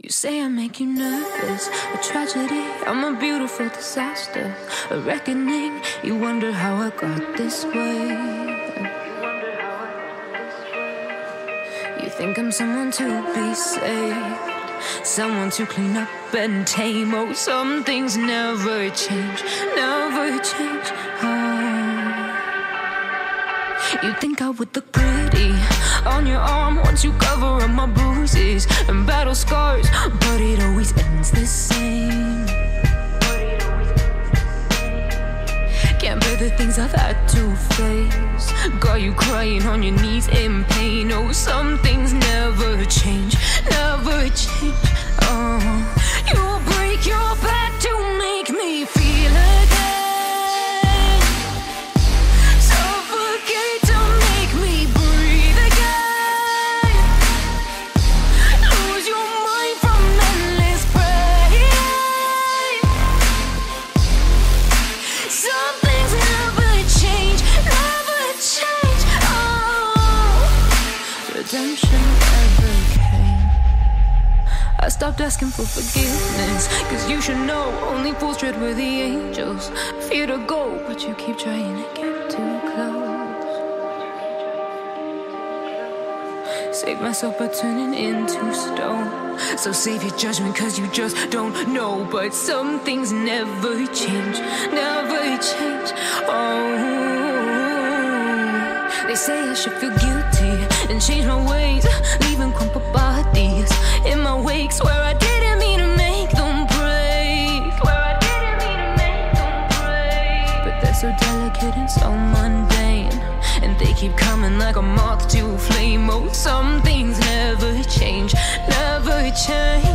You say I make you nervous, a tragedy, I'm a beautiful disaster, a reckoning, you wonder how I got this way. You think I'm someone to be saved, someone to clean up and tame. Oh, some things never change, never change. You think I would look pretty on your arm once you cover up my bruises and battle scars, but it always ends the same. Can't bear the things I've had to face, got you crying on your knees in pain. Oh, some things never change, never change. You will break your back to make me feel again. I stopped asking for forgiveness, cause you should know only fools tread where the angels fear to go, but you keep trying to get too close. Save myself by turning into stone, so save your judgment cause you just don't know. But some things never change, never change. They say I should feel guilty and change my ways, leaving crumpled bodies in my wake. Swear I didn't mean to make them break, but they're so delicate and so mundane, and they keep coming like a moth to a flame. Oh, some things never change, never change.